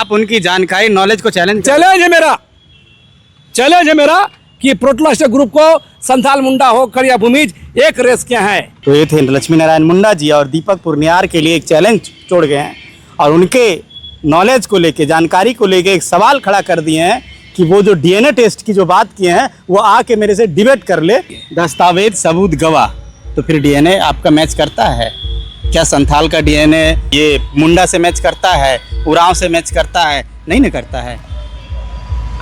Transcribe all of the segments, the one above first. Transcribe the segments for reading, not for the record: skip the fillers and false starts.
आप उनकी जानकारी नॉलेज को चैलेंज है मेरा कि प्रोटोलास्ट ग्रुप को संथाल मुंडा हो खड़िया भूमिज एक रेस के हैं। तो ये थे लक्ष्मी नारायण मुंडा जी और दीपक पुरनियार के लिए एक चैलेंज छोड़ गए हैं और उनके नॉलेज को लेके, जानकारी को लेके एक सवाल खड़ा कर दिए हैं कि वो जो डीएनए टेस्ट की जो बात किए हैं वो आके मेरे से डिबेट कर ले। दस्तावेज सबूत गवाह, तो फिर डीएनए आपका मैच करता है क्या? संथाल का डीएनए ये मुंडा से मैच करता है, उरांव से मैच करता है? नहीं ना करता है।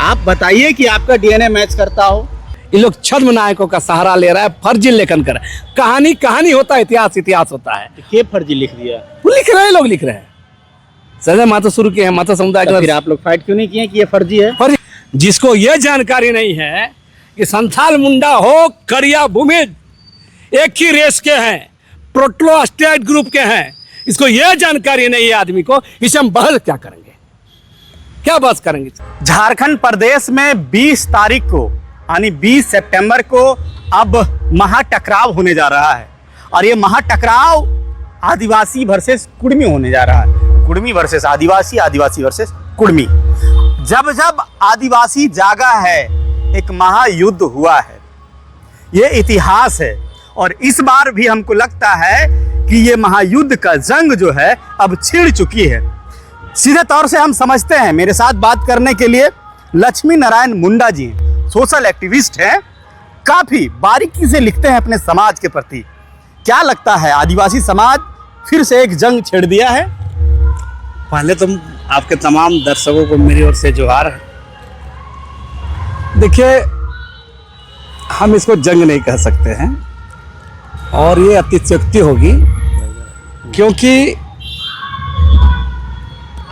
आप बताइए कि आपका डीएनए मैच करता हो। ये लोग छद्म नायकों का सहारा ले रहा है, फर्जी लेखन कर, कहानी होता है, इतिहास होता है। के फर्जी लिख दिया? वो लिख रहे हैं, लोग लिख रहे हैं। सजा माता शुरू किए हैं, माता समुदाय तो फिर आप लोग फाइट क्यों नहीं किए कि ये फर्जी है? फर्जी। जिसको ये जानकारी नहीं है कि संथाल मुंडा हो करिया भूमिज एक ही रेस के हैं, प्रोटोलास्ट ग्रुप के हैं, इसको ये जानकारी नहीं है आदमी को, इसे हम बहस क्या करेंगे? क्या बहस करेंगे? झारखंड प्रदेश में 20 तारीख को यानी 20 सितंबर को अब महाटकराव होने जा रहा है और ये महाटकराव आदिवासी वर्सेस कुड़मी होने जा रहा है। कुड़मी वर्सेस आदिवासी, आदिवासी वर्सेस कुड़मी। जब जब आदिवासी जागा है एक महायुद्ध हुआ है, ये इतिहास है और इस बार भी हमको लगता है कि ये महायुद्ध का जंग जो है अब छिड़ चुकी है। सीधे तौर से हम समझते हैं। मेरे साथ बात करने के लिए लक्ष्मी नारायण मुंडा जी हैं, सोशल एक्टिविस्ट हैं, काफ़ी बारीकी से लिखते हैं अपने समाज के प्रति। क्या लगता है आदिवासी समाज फिर से एक जंग छेड़ दिया है? पहले तो आपके तमाम दर्शकों को मेरी ओर से जोहार है। देखिए, हम इसको जंग नहीं कह सकते हैं और ये अतिशयोक्ति होगी, क्योंकि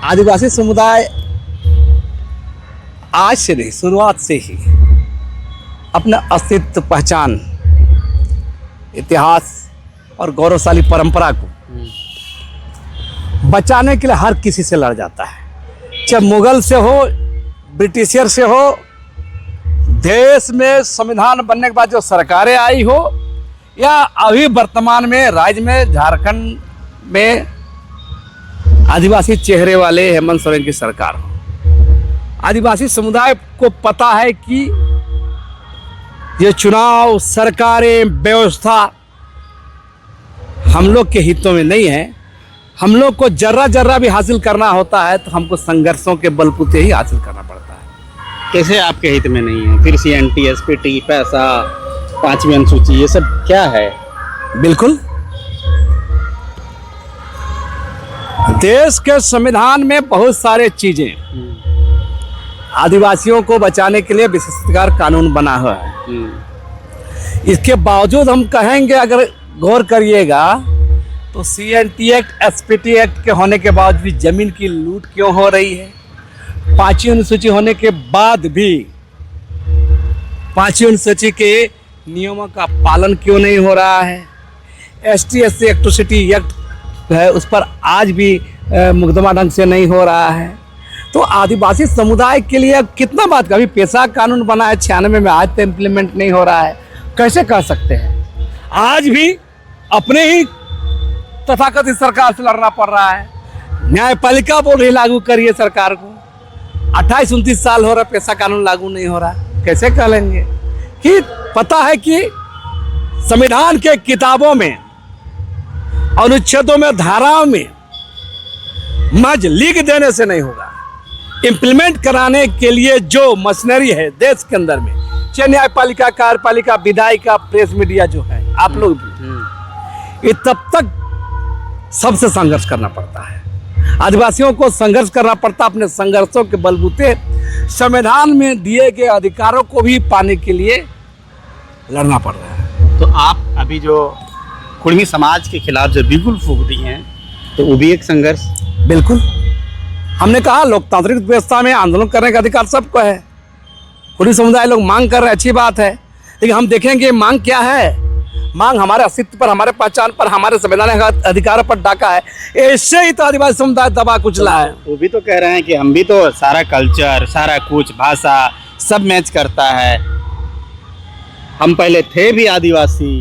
आदिवासी समुदाय आज से नहीं, शुरुआत से ही अपना अस्तित्व, पहचान, इतिहास और गौरवशाली परंपरा को बचाने के लिए हर किसी से लड़ जाता है। चाहे मुगल से हो, ब्रिटिशर से हो, देश में संविधान बनने के बाद जो सरकारें आई हो, या अभी वर्तमान में राज्य में झारखंड में आदिवासी चेहरे वाले हेमंत सोरेन की सरकार हो। आदिवासी समुदाय को पता है कि ये चुनाव, सरकारें, व्यवस्था हम लोग के हितों में नहीं है। हम लोग को जर्रा भी हासिल करना होता है तो हमको संघर्षों के बलबूते ही हासिल करना पड़ता है। कैसे आपके हित में नहीं है? फिर CNT, SPT, पैसा, 5वीं अनुसूची, ये सब क्या है? बिल्कुल, देश के संविधान में बहुत सारे चीजें आदिवासियों को बचाने के लिए विशेषाधिकार कानून बना हुआ है। इसके बावजूद हम कहेंगे, अगर गौर करिएगा तो CNT एक्ट, SPT एक्ट के होने के बाद भी जमीन की लूट क्यों हो रही है? 5वीं अनुसूची होने के बाद भी 5वीं अनुसूची के नियमों का पालन क्यों नहीं हो रहा है? ST SC एट्रोसिटी एक्ट है, उस पर आज भी मुकदमा ढंग से नहीं हो रहा है। तो आदिवासी समुदाय के लिए कितना बात का, अभी पेशा कानून बना है 96 में, आज तो इम्प्लीमेंट नहीं हो रहा है। कैसे कह सकते हैं? आज भी अपने ही तथाकथित सरकार से लड़ना पड़ रहा है। न्यायपालिका बोल रही लागू करिए सरकार को, 28-29 साल हो रहा, पेशा कानून लागू नहीं हो रहा। कैसे कह लेंगे कि पता है कि संविधान के किताबों में, अनुच्छेदों में, धाराओं में मज लिख देने से नहीं होगा। इम्प्लीमेंट कराने के लिए जो मशीनरी है देश के अंदर में, चाहे न्यायपालिका, कार्यपालिका, विधायिका, प्रेस मीडिया जो है, आप लोग भी, ये तब तक सबसे संघर्ष करना पड़ता है। आदिवासियों को संघर्ष करना पड़ता, अपने संघर्षों के बलबूते संविधान में दिए गए अधिकारों को भी पाने के लिए लड़ना पड़ रहा है। तो आप अभी जो कुड़मी समाज के खिलाफ जो बिगुल फूंक दी हैं, तो वो भी एक संघर्ष? बिल्कुल, हमने कहा लोकतांत्रिक व्यवस्था में आंदोलन करने का अधिकार सबको है। कुड़मी समुदाय लोग मांग कर रहे हैं, अच्छी बात है, लेकिन हम देखेंगे मांग क्या है। मांग हमारे अस्तित्व पर, हमारे पहचान पर, हमारे संवैधानिक अधिकारों पर डाका है। ऐसे ही तो आदिवासी समुदाय दबा कुचला है। वो भी तो कह रहे हैं कि हम भी तो सारा कल्चर, सारा कुछ, भाषा सब मैच करता है, हम पहले थे भी आदिवासी।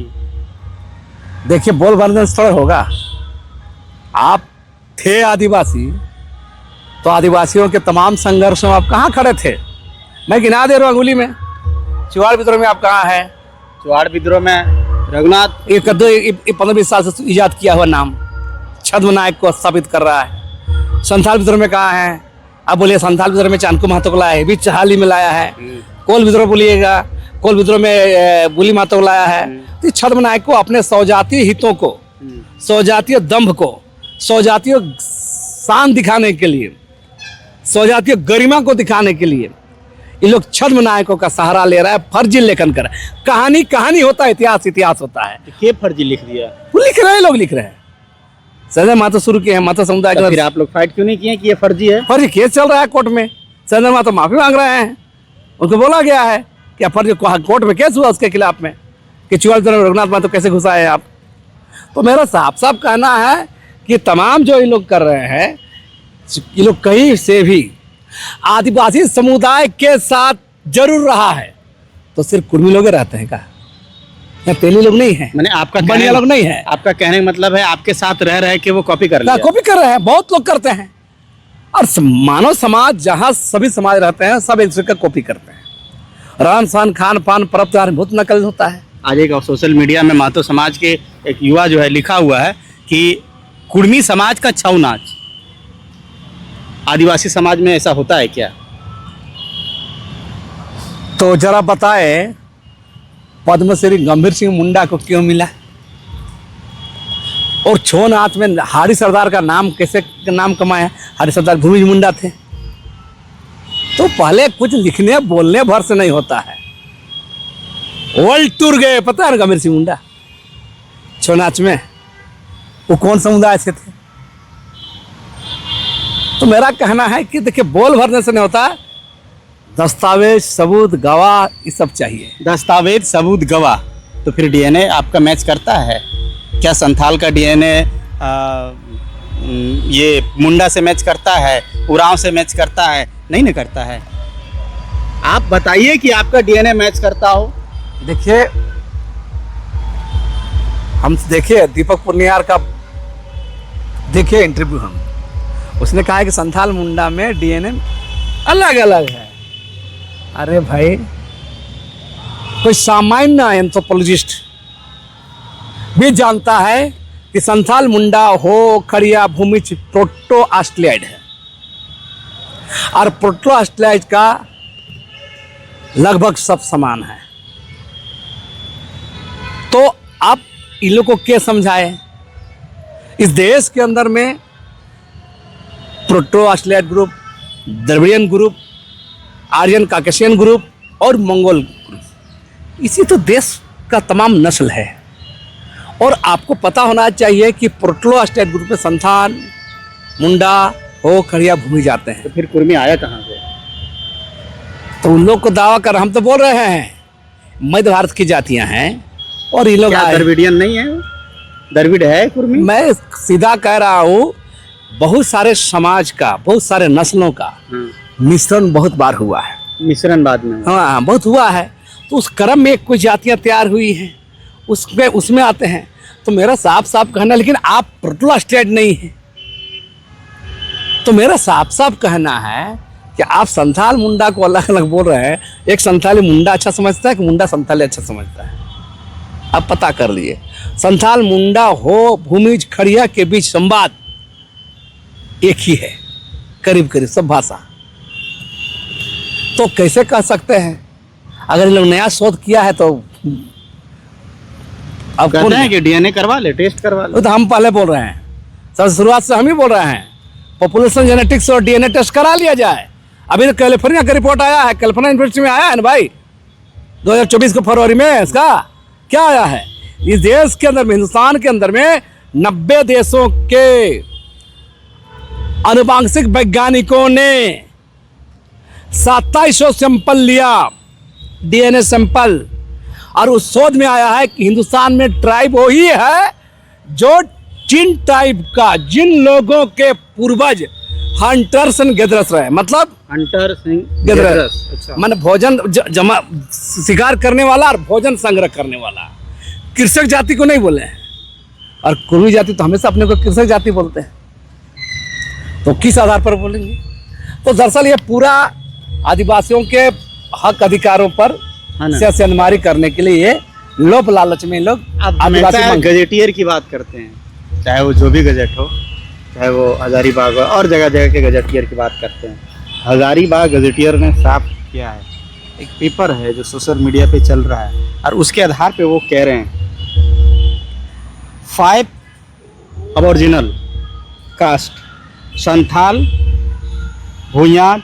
देखिए, बोल बंदन थोड़ा होगा। आप थे आदिवासी, तो आदिवासियों के तमाम संघर्ष में आप कहाँ खड़े थे? मैं गिना दे रहा हूँ अंगुली में। चुवाड़ विद्रोह में आप कहाँ हैं? चुवाड़ विद्रोह में रघुनाथ, ये 15-20 साल से ईजाद किया हुआ नाम छद्म नायक को स्थापित कर रहा है। संथाल विद्रोह में कहाँ है? अब बोलिए संथाल विद्रोह में चाणक्य महतो को लाया है, बीच हाल ही में लाया है। कोल विद्रोह बोलिएगा, कोल विद्रोह में बुली महतो को लाया है। तो इस छद्म नायक को अपने स्वजातीय हितों को, स्वजातीय दंभ को, स्वजातीय शान दिखाने के लिए, स्वजातीय गरिमा को दिखाने के लिए ये लोग छद्म नायकों का सहारा ले रहा है, फर्जी लेखन कर। कहानी होता है, इतिहास होता है। के फर्जी लिख दिया? वो लिख रहे हैं, लोग लिख रहे हैं। संजय महतो शुरू किए हैं, महतो समुदाय तो के। फिर आप लोग फाइट क्यों नहीं किए कि ये फर्जी है? फर्जी केस चल रहा है कोर्ट में। संजय महतो माफी मांग रहे हैं। उनको बोला गया है कि फर्जी कोर्ट में केस हुआ उसके खिलाफ में कि चुवाड़ में रघुनाथ महतो कैसे घुसा है आप। तो मेरा साफ साफ कहना है कि तमाम जो ये लोग कर रहे हैं, ये लोग कहीं से भी आदिवासी समुदाय के साथ जरूर रहा है। तो सिर्फ कुर्मी लोग रहते हैं क्या? या तेली लोग नहीं है? मैंने आपका बनिया लोग नहीं है? आपका कहने का मतलब है आपके साथ रह रहे कि वो कॉपी कर लिया? कॉपी कर रहे हैं, बहुत लोग करते हैं। और मानव समाज जहाँ सभी समाज रहते हैं, सब एक दूसरे का कॉपी करते हैं। रहन सहन, खान पान, पर्व त्योहार बहुत नकल होता है। आज एक सोशल मीडिया में महतो समाज के एक युवा जो है लिखा हुआ है कि कुर्मी समाज का छऊ नाच। आदिवासी समाज में ऐसा होता है क्या? तो जरा बताए, पद्मश्री गंभीर सिंह मुंडा को क्यों मिला? और छो नाच में हाड़ी सरदार का नाम कैसे नाम कमाया? हाड़ी सरदार भूमिज मुंडा थे। तो पहले कुछ लिखने बोलने भर से नहीं होता है। वर्ल्ड टूर गए, पता है ना गंभीर सिंह मुंडा छो नाच में? वो कौन समुदाय से थे? तो मेरा कहना है कि देखिए, बोल भरने से नहीं होता, दस्तावेज, सबूत, गवाह, ये सब चाहिए। दस्तावेज, सबूत, गवाह। तो फिर डीएनए आपका मैच करता है क्या? संथाल का डीएनए ये मुंडा से मैच करता है, उरांव से मैच करता है? नहीं ना करता है। आप बताइए कि आपका डीएनए मैच करता हो। देखिए, हम देखिए दीपक पुनियार का देखिए इंटरव्यू, हम उसने कहा है कि संथाल मुंडा में डीएनए अलग अलग है। अरे भाई, कोई सामान्य एंथ्रोपोलॉजिस्ट भी जानता है कि संथाल मुंडा हो, खड़िया, भूमिज प्रोटो ऑस्ट्रेलियाइड है। और प्रोटो ऑस्ट्रेलियाइड का लगभग सब समान है। तो आप इन लोगों को क्या समझाए? इस देश के अंदर में proto Australoid group, Dravidian group, Aryan Caucasian group और मंगोल ग्रुप, इसी तो देश का तमाम नस्ल है। और आपको पता होना चाहिए कि प्रोटो ऑस्ट्रेलियाइड ग्रुप में संथाल, मुंडा, हो, खड़िया, भूमि जाते हैं। तो फिर कुर्मी आया कहाँ से? तो उन लोग को दावा कर, हम तो बोल रहे हैं मध्य भारत की जातियां हैं और ये लोग द्रविडियन नहीं है? द्रविड़ है कुर्मी? मैं सीधा कह रहा हूँ, बहुत सारे समाज का, बहुत सारे नस्लों का मिश्रण बहुत बार हुआ है। मिश्रण बाद में? हाँ, बहुत हुआ है। तो उस क्रम में कुछ जातियां तैयार हुई हैं, उसमें आते हैं। तो मेरा साफ साफ कहना, लेकिन आप प्रोटो ऑस्ट्रेलियाइड नहीं है। तो मेरा साफ साफ कहना है कि आप संथाल मुंडा को अलग अलग बोल रहे हैं। एक संथाली मुंडा अच्छा समझता है कि मुंडा संथाली अच्छा समझता है? आप पता कर लिए। संथाल, मुंडा, हो, भूमिज, खड़िया के बीच संवाद एक ही है, करीब करीब सब भाषा। तो कैसे कह सकते हैं? अगर इन लोग नया शोध किया है तो अब कहते हैं कि डीएनए करवा ले, टेस्ट करवा ले। तो हम पहले बोल रहे हैं, सब शुरुआत से हम ही बोल रहे हैं, पॉपुलेशन जेनेटिक्स और डीएनए टेस्ट करा लिया जाए। अभी तो कैलिफोर्निया का रिपोर्ट आया है, कैलिफोर्निया यूनिवर्सिटी में आया है ना भाई, 2024 के फरवरी में। इसका क्या आया है? इस देश के अंदर में, हिंदुस्तान के अंदर में 90 देशों के आनुवांशिक वैज्ञानिकों ने 2700 सैंपल लिया, डीएनए सैंपल। और उस शोध में आया है कि हिंदुस्तान में ट्राइब वही है जो जिन टाइप का, जिन लोगों के पूर्वज हंटर्स एंड गैदरर्स रहे, मतलब हंटर सिंह गैदरर्स, अच्छा। माने भोजन जमा शिकार करने वाला और भोजन संग्रह करने वाला। कृषक जाति को नहीं बोले हैं। और कुर्मी जाति तो हमेशा अपने को कृषक जाति बोलते हैं। तो किस आधार पर बोलेंगे? तो दरअसल ये पूरा आदिवासियों के हक अधिकारों पर है ना? सेंधमारी करने के लिए ये लोभ लालच में लोग आप आदिवासी हमेशा मांग- गजेटियर की बात करते हैं, चाहे वो जो भी गजट हो, चाहे वो हजारीबाग हो, और जगह जगह के गजेटियर की बात करते हैं। हजारीबाग गजेटियर ने साफ किया है, एक पेपर है जो सोशल मीडिया पे चल रहा है, और उसके आधार पे वो कह रहे हैं 5 अबोरिजिनल कास्ट संथाल, भूयां,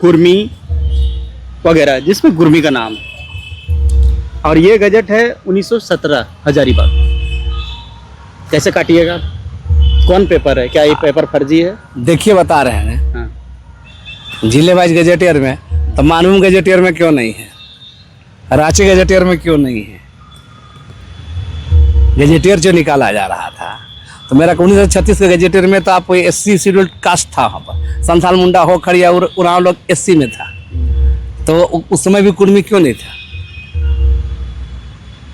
कुर्मी वगैरह, जिसमें गुरमी का नाम है, और ये गजट है 1917 हजारीबाग। कैसे काटिएगा? कौन पेपर है? क्या ये पेपर फर्जी है? देखिए बता रहे हैं हाँ। जिले वाइज गजेटियर में, तो मानूम गजेटियर में क्यों नहीं है, रांची गजेटियर में क्यों नहीं है? गजेटियर जो निकाला जा रहा था, तो मेरा 1936 के गजेटियर में तो आप SC शेड्यूल्ड कास्ट था, वहाँ पर संथाल, मुंडा, हो, खड़िया, उरांव लोग SC में था, तो उस समय भी कुर्मी क्यों नहीं था?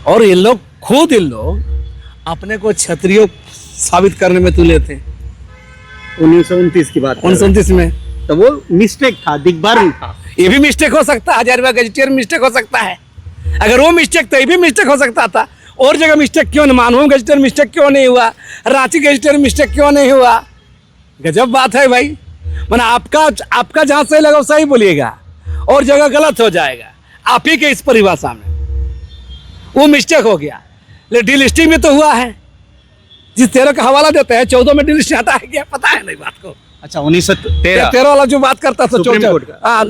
और ये लोग खुद इन लोग अपने को क्षत्रिय साबित करने में तुले थे 1929 की बात कर रहे हैं। 1929 में। तो वो मिस्टेक था, दिग्भ्रम था। ये भी मिस्टेक हो सकता है, हजारीबाग गजेटियर में मिस्टेक हो सकता है। अगर वो मिस्टेक तो ये भी मिस्टेक हो सकता था। और जगह मिस्टेक क्यों नहीं? मानभूम गजेटियर मिस्टेक क्यों नहीं हुआ? रांची गजेटियर मिस्टेक क्यों नहीं हुआ? गजब बात है भाई। माना आपका जहाँ सही लगा सही बोलिएगा, और जगह गलत हो जाएगा आप ही के इस परिभाषा में। वो मिस्टेक हो गया, लेकिन डिलिस्टिंग में तो हुआ है। जिस 13 का हवाला देते हैं 14 में डिलिस्टिंग हटा है क्या? पता है नहीं बात को। अच्छा 1913 13 वाला जो बात करता था, सुप्रीम कोर्ट का। हाँ,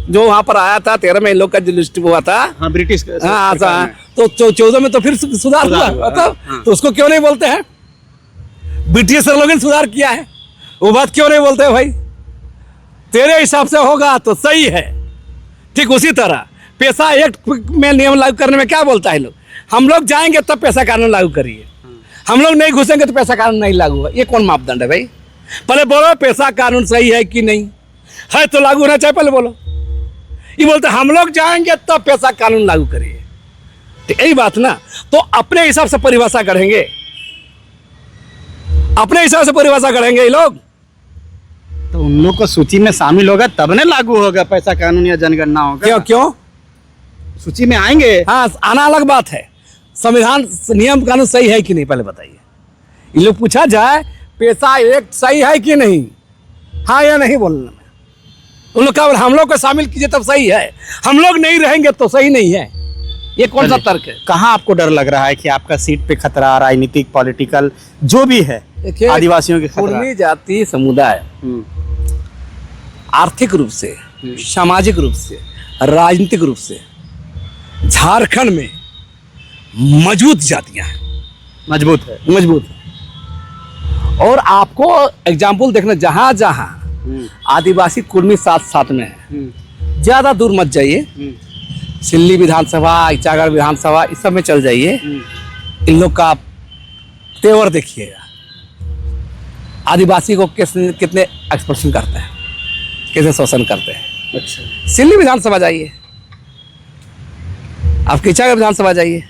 जो वहाँ पर आया था 13 में इन लोग का जो लिस्ट हुआ था, हाँ ब्रिटिश हाँ, सरकार में। तो 14 में तो फिर सुधार हुआ, हुआ, मतलब हाँ। तो उसको क्यों नहीं बोलते हैं? ब्रिटिश सर लोगों ने सुधार किया है, वो बात क्यों नहीं बोलते हैं भाई? तेरे हिसाब से होगा तो सही है। ठीक उसी तरह पैसा एक्ट में नियम लागू करने में क्या बोलता है लोग? हम लोग जाएंगे तब पैसा कानून लागू करिए, हम लोग नहीं घुसेंगे तो पैसा कानून नहीं लागू होगा। ये कौन मापदंड है भाई? पहले बोलो पैसा कानून सही है कि नहीं है, तो लागू होना चाहिए। पहले बोलो। ये बोलते हम लोग जाएंगे तब पैसा कानून लागू करिए, तो यही बात ना। तो अपने हिसाब से परिभाषा करेंगे, अपने हिसाब से परिभाषा करेंगे ये लोग। तो उन लोग को सूची में शामिल होगा तब ना लागू होगा पैसा कानून या जनगणना होगा। क्यों क्यों? सूची में आएंगे। हाँ, आना अलग बात है। संविधान नियम कानून सही है कि नहीं पहले बताइए। ये लोग पूछा जाए पैसा एक्ट सही है कि नहीं, हाँ या नहीं बोलने में। उन लोग का हम लोग को शामिल कीजिए तब सही है, हम लोग नहीं रहेंगे तो सही नहीं है। ये कौन सा तर्क है? कहाँ आपको डर लग रहा है कि आपका सीट पे खतरा, राजनीतिक, पॉलिटिकल जो भी है, देखिए, आदिवासियों के खतरा? कुर्मी जाति समुदाय आर्थिक रूप से, सामाजिक रूप से, राजनीतिक रूप से झारखंड में मजबूत जातियां हैं, मजबूत है। मजबूत है। और आपको एग्जाम्पल देखना, जहां जहां आदिवासी कुर्मी साथ साथ में है, ज्यादा दूर मत जाइए। सिल्ली विधानसभा, इचागढ़ विधानसभा, इस सब में चल जाइए, इन लोग का तेवर देखिएगा। आदिवासी को कितने एक्सप्रेशन करते हैं, कैसे शोषण करते हैं। अच्छा। सिल्ली विधानसभा जाइए, आप इचागढ़ विधानसभा जाइए,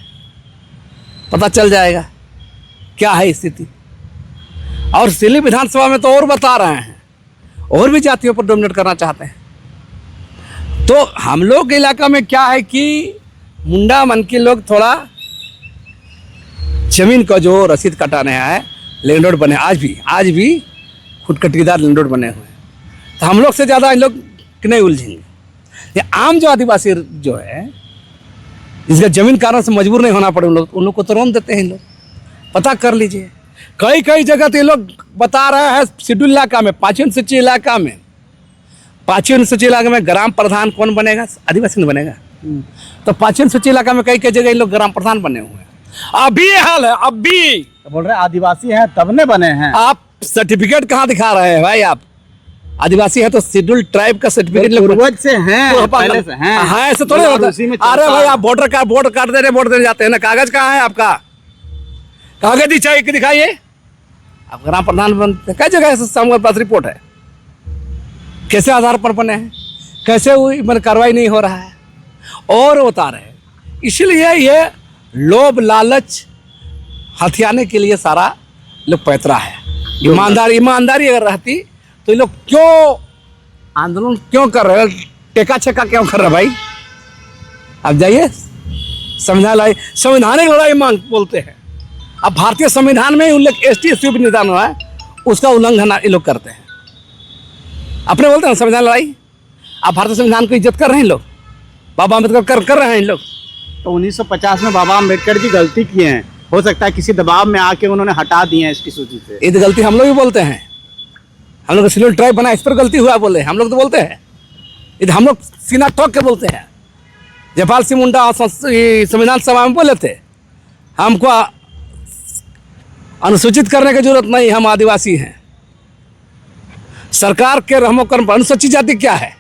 पता चल जाएगा क्या है स्थिति। और सिल्ली विधानसभा में तो और बता रहे हैं, और भी जातियों पर डोमिनेट करना चाहते हैं। तो हम लोग के इलाका में क्या है कि मुंडा मन के लोग थोड़ा जमीन का जो रसीद कटाने हैं, लैंडलॉर्ड बने, आज भी खुदकटीदार लैंडलॉर्ड बने हुए हैं। तो हम लोग से ज़्यादा इन लोग नहीं उलझेंगे। ये आम जो आदिवासी जो है, इसका जमीन कारण से मजबूर नहीं होना पड़े, उन लोग को तो रोन देते हैं। इन लोग पता कर लीजिए, कई जगह तो ये लोग बता रहे हैं शेड्यूल इलाका में, 5वीं अनुसूची इलाका में, 5वीं अनुसूची इलाके में ग्राम प्रधान कौन बनेगा? आदिवासी नहीं बनेगा। तो 5वीं अनुसूची इलाका में कई जगह ये लोग ग्राम प्रधान बने हुए हैं। अभी ये हाल है, अभी तो बोल रहे आदिवासी हैं तब ने बने हैं। आप सर्टिफिकेट कहाँ दिखा रहे हैं भाई? आप आदिवासी है तो शेड्यूल ट्राइब का सर्टिफिकेट पूर्वज से हैं, पहले से हैं। हाँ, ऐसे थोड़े और होता उसी में है। अरे चलता भाई है। आप वोट कार्ड दे रहे, वोट देने जाते हैं ना, कागज कहाँ है आपका? कागज ही चाहिए कि दिखाइए। आप ग्राम प्रधान बनते, कई जगह ऐसे हमारे पास रिपोर्ट है, कैसे आधार पर बने हैं, कैसे मतलब कार्रवाई नहीं हो रहा है, और बता रहे हैं। इसलिए ये लोभ लालच हथियाने के लिए सारा लोग पैतरा है। ईमानदारी अगर रहती तो ये लोग क्यों आंदोलन क्यों कर रहे हो? टेका छेका क्यों कर रहे हो भाई? आप जाइए, संवैधानिक लड़ाई मांग बोलते हैं। अब भारतीय संविधान में उल्लेख ST SC निदान हुआ है, उसका उल्लंघन ये लोग करते हैं। अपने बोलते हैं संविधान लड़ाई। आप भारतीय संविधान को इज्जत कर रहे हैं लोग, बाबा अम्बेडकर कर रहे हैं लोग। तो 1950 में बाबा अम्बेडकर जी गलती किए हैं, हो सकता है किसी दबाव में आके उन्होंने हटा दिए हैं इसकी सूची से। ये तो गलती हम लोग भी बोलते हैं। हम लोग शेड्यूल ट्राइब बना, इस पर गलती हुआ बोले, हम लोग तो बोलते हैं। ये तो हम लोग सीना ठोक के बोलते हैं। जयपाल सिंह मुंडा संविधान सभा में बोले थे, हमको अनुसूचित करने की जरूरत नहीं, हम आदिवासी हैं। सरकार के रहमो कर्म पर अनुसूचित जाति क्या है,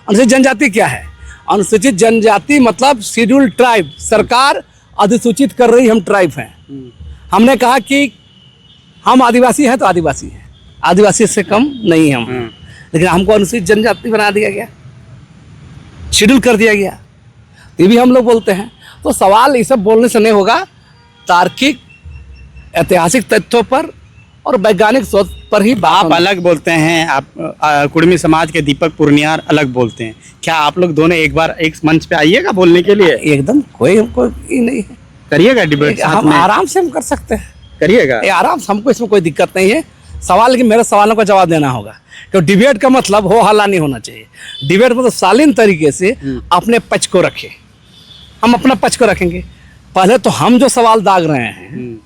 अनुसूचित जनजाति क्या है? अनुसूचित जनजाति मतलब शेड्यूल ट्राइब। सरकार अधिसूचित कर रही, हम ट्राइब हैं। हमने कहा कि हम आदिवासी हैं तो आदिवासी हैं, आदिवासी से कम नहीं हम। लेकिन हमको अनुसूचित जनजाति बना दिया गया, शेड्यूल कर दिया गया। ये भी हम लोग बोलते हैं। तो सवाल ये सब बोलने से नहीं होगा, तार्किक ऐतिहासिक तथ्यों पर और वैज्ञानिक सोच पर ही बात। आप अलग बोलते हैं, आप कुड़मी समाज के दीपक पुरनियार अलग बोलते हैं। क्या आप लोग दोनों एक बार एक मंच पे आइएगा बोलने के लिए? एकदम कोई हमको ये नहीं है। करिएगा डिबेट साथ हम में? आराम से हम कर सकते हैं, करिएगा आराम से, हमको इसमें कोई दिक्कत नहीं है। सवाल कि मेरे सवालों का जवाब देना होगा, क्योंकि डिबेट का मतलब हो हल्ला नहीं होना चाहिए। डिबेट मतलब शालीन तरीके से अपने पक्ष को रखे, हम अपना पक्ष को रखेंगे। पहले तो हम जो सवाल दाग रहे हैं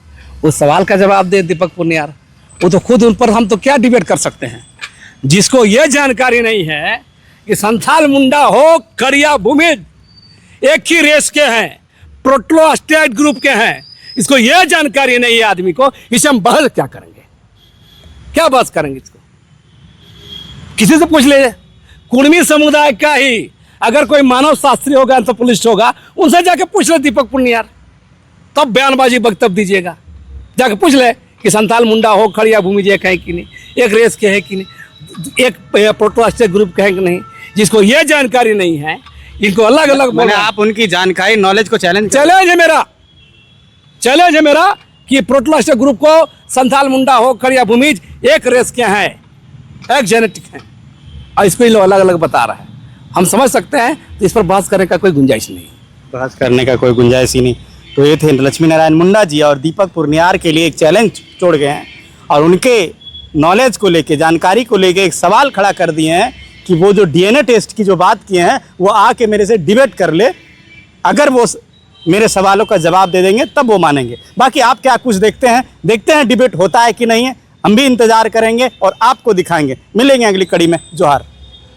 उस सवाल का जवाब दे दीपक पुरनियार। वो तो खुद, उन पर हम तो क्या डिबेट कर सकते हैं? जिसको ये जानकारी नहीं है कि संथाल मुंडा हो करिया भूमिज एक ही रेस के हैं, प्रोटो स्टेट ग्रुप के हैं, इसको ये जानकारी नहीं है आदमी को, इसे हम बहस क्या करेंगे? क्या बहस करेंगे इसको? किसी से पूछ लीजिए, कुड़मी समुदाय का ही अगर कोई मानव शास्त्री होगा, एंथ्रोपोलॉजिस्ट होगा, उनसे जाके पूछ ले दीपक पुरनियार, तब बयानबाजी वक्तव्य दीजिएगा। जाके पूछ ले कि संथाल मुंडा हो खड़िया भूमि एक है कि नहीं, एक रेस के है कि नहीं, एक प्रोटो स्टेट ग्रुप के है कि नहीं। जिसको ये जानकारी नहीं है, इनको अलग अलग मैंने आप उनकी जानकारी नॉलेज को चैलेंज है मेरा कि प्रोटो स्टेट ग्रुप को संथाल मुंडा हो खड़िया भूमिज एक रेस के हैं, एक जेनेटिक है, और इसको ये लोग अलग अलग बता रहा है। हम समझ सकते हैं, तो इस पर बहस करने का कोई गुंजाइश नहीं, बहस करने का कोई गुंजाइश ही नहीं। तो ये थे लक्ष्मी नारायण मुंडा जी, और दीपक पुरनियार के लिए एक चैलेंज छोड़ गए हैं और उनके नॉलेज को लेके, जानकारी को लेके एक सवाल खड़ा कर दिए हैं कि वो जो DNA टेस्ट की जो बात किए हैं वो आके मेरे से डिबेट कर ले, अगर वो मेरे सवालों का जवाब दे देंगे तब वो मानेंगे। बाकी आप क्या कुछ देखते हैं डिबेट होता है कि नहीं है, हम भी इंतजार करेंगे और आपको दिखाएंगे। मिलेंगे अगली कड़ी में। जोहार।